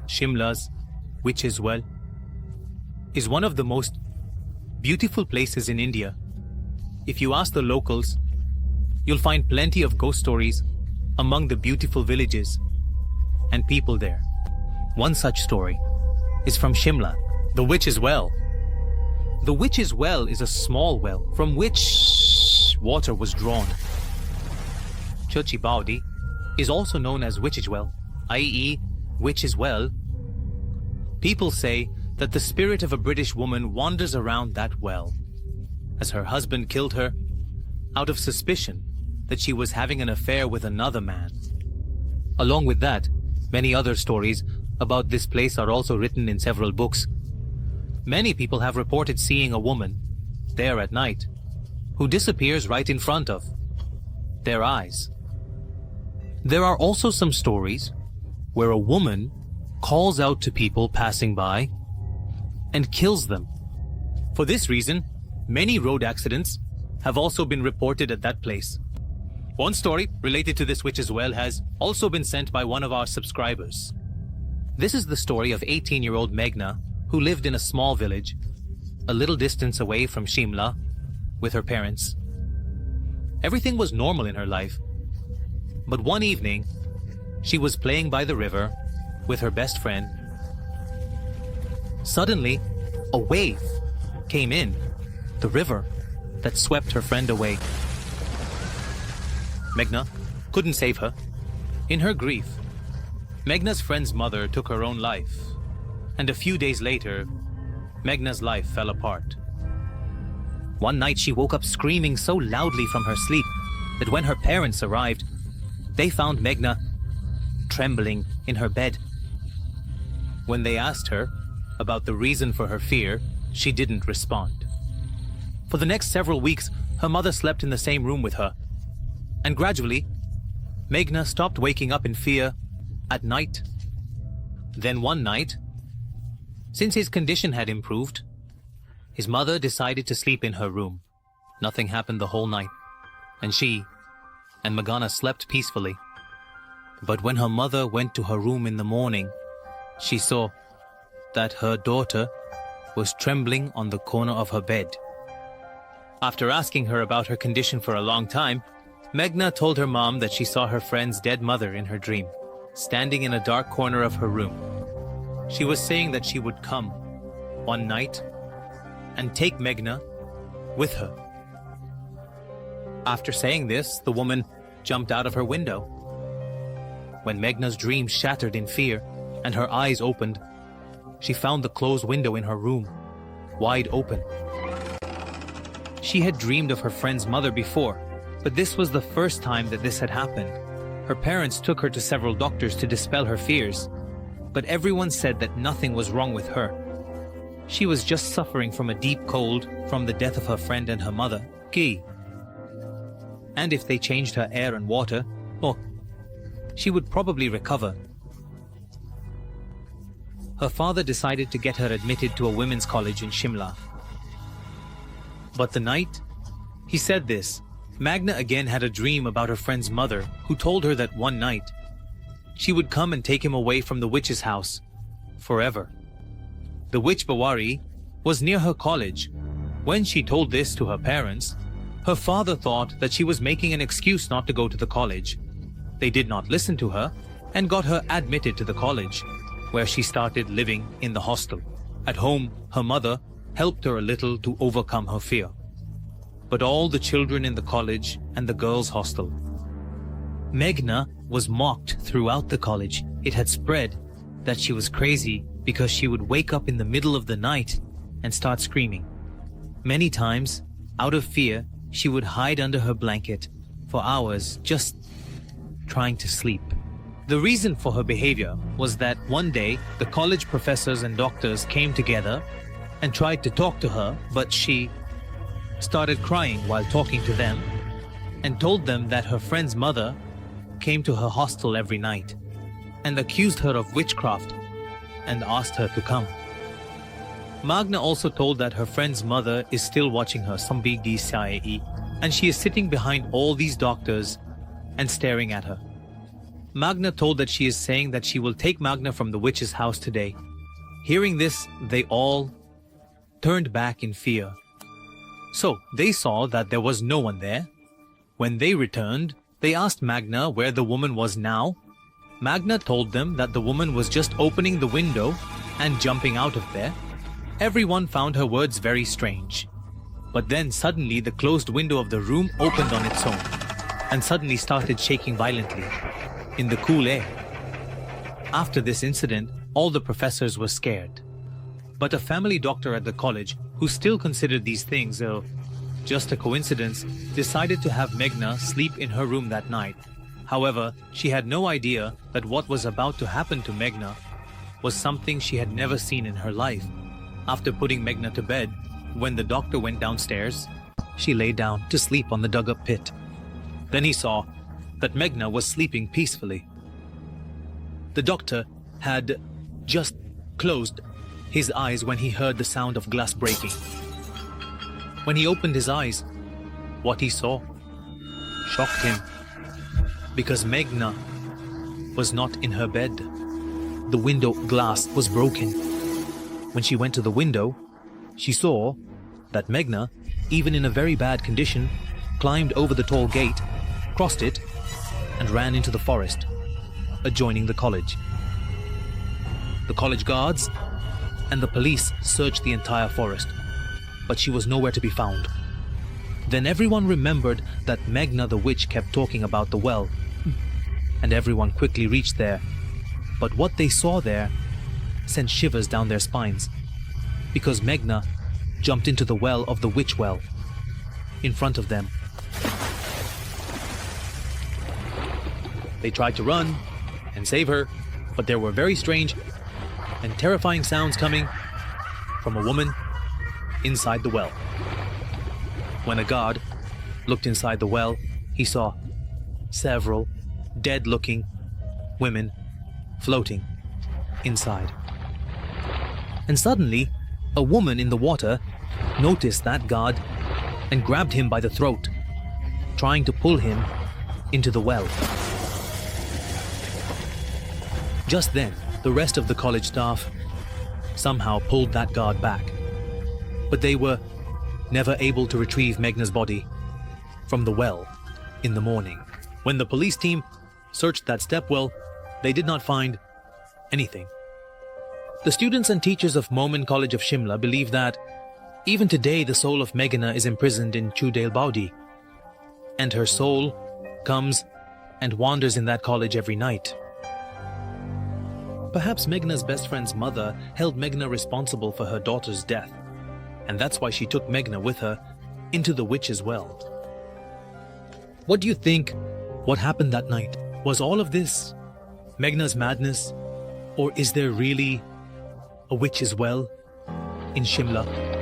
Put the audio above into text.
Shimla's Witch'sWell is one of the most beautiful places in India. If you ask the locals, you'll find plenty of ghost stories among the beautiful villages and people there. One such story is from Shimla, the Witch's Well. The Witch's Well is a small well from which water was drawn. Chudail Baodi is also known as Witch's Well, i.e. Witch's Well. People say that the spirit of a British woman wanders around that well, as her husband killed her out of suspicion that she was having an affair with another man. Along with that, many other stories about this place are also written in several books. Many people have reported seeing a woman there at night who disappears right in front of their eyes. There are also some stories where a woman calls out to people passing by and kills them. For this reason, many road accidents have also been reported at that place. One story related to this Witch's Well has also been sent by one of our subscribers. This is the story of 18-year-old Meghna, who lived in a small village a little distance away from Shimla with her parents. Everything was normal in her life, but one evening she was playing by the river with her best friend. Suddenly, a wave came in the river that swept her friend away. Meghna couldn't save her. In her grief, Meghna's friend's mother took her own life, and a few days later, Meghna's life fell apart. One night she woke up screaming so loudly from her sleep that when her parents arrived, they found Meghna trembling in her bed. When they asked her about the reason for her fear, she didn't respond. For the next several weeks, her mother slept in the same room with her, and gradually, Meghna stopped waking up in fear at night. Then one night, since his condition had improved, his mother decided to sleep in her room. Nothing happened the whole night, and she and Meghna slept peacefully. But when her mother went to her room in the morning, she saw that her daughter was trembling on the corner of her bed. After asking her about her condition for a long time, Meghna told her mom that she saw her friend's dead mother in her dream, standing in a dark corner of her room. She was saying that she would come one night and take Meghna with her. After saying this, the woman jumped out of her window. When Meghna's dream shattered in fear and her eyes opened, she found the closed window in her room wide open. She had dreamed of her friend's mother before, but this was the first time that this had happened. Her parents took her to several doctors to dispel her fears, but everyone said that nothing was wrong with her. She was just suffering from a deep cold from the death of her friend and her mother, Ki. And if they changed her air and water, she would probably recover. Her father decided to get her admitted to a women's college in Shimla. But the night he said this, Meghna again had a dream about her friend's mother, who told her that one night she would come and take him away from the witch's house forever. The witch Bawari was near her college. When she told this to her parents, her father thought that she was making an excuse not to go to the college. They did not listen to her and got her admitted to the college, where she started living in the hostel. At home, her mother helped her a little to overcome her fear. But all the children in the college and the girls' hostel, Meghna was mocked throughout the college. It had spread that she was crazy because she would wake up in the middle of the night and start screaming. Many times, out of fear, she would hide under her blanket for hours just trying to sleep. The reason for her behavior was that one day the college professors and doctors came together and tried to talk to her, but she started crying while talking to them and told them that her friend's mother came to her hostel every night and accused her of witchcraft and asked her to come. Meghna also told that her friend's mother is still watching her, and she is sitting behind all these doctors and staring at her. Magna told that she is saying that she will take Magna from the witch's house today. Hearing this, they all turned back in fear. So they saw that there was no one there. When they returned, they asked Magna where the woman was now. Magna told them that the woman was just opening the window and jumping out of there. Everyone found her words very strange. But then suddenly the closed window of the room opened on its own and suddenly started shaking violently in the cool air. After this incident, all the professors were scared. But a family doctor at the college, who still considered these things just a coincidence, decided to have Meghna sleep in her room that night. However, she had no idea that what was about to happen to Meghna was something she had never seen in her life. After putting Meghna to bed, when the doctor went downstairs, she lay down to sleep on the dug-up pit. Then he saw that Meghna was sleeping peacefully. The doctor had just closed his eyes when he heard the sound of glass breaking. When he opened his eyes, what he saw shocked him, because Meghna was not in her bed. The window glass was broken. When she went to the window, she saw that Meghna, even in a very bad condition, climbed over the tall gate, crossed it, and ran into the forest adjoining the college. The college guards and the police searched the entire forest, but she was nowhere to be found. Then everyone remembered that Meghna the witch kept talking about the well, and everyone quickly reached there. But what they saw there sent shivers down their spines, because Meghna jumped into the well of the Witch'sWell in front of them. They tried to run and save her, but there were very strange and terrifying sounds coming from a woman inside the well. When a guard looked inside the well, he saw several dead-looking women floating inside. And suddenly, a woman in the water noticed that guard and grabbed him by the throat, trying to pull him into the well. Just then, the rest of the college staff somehow pulled that guard back, but they were never able to retrieve Meghna's body from the well in the morning. When the police team searched that stepwell, they did not find anything. The students and teachers of Momin College of Shimla believe that even today the soul of Meghna is imprisoned in Chudail Baodi, and her soul comes and wanders in that college every night. Perhaps Meghna's best friend's mother held Meghna responsible for her daughter's death, and that's why she took Meghna with her into the witch's well. What do you think? What happened that night? Was all of this Meghna's madness, or is there really a witch's well in Shimla?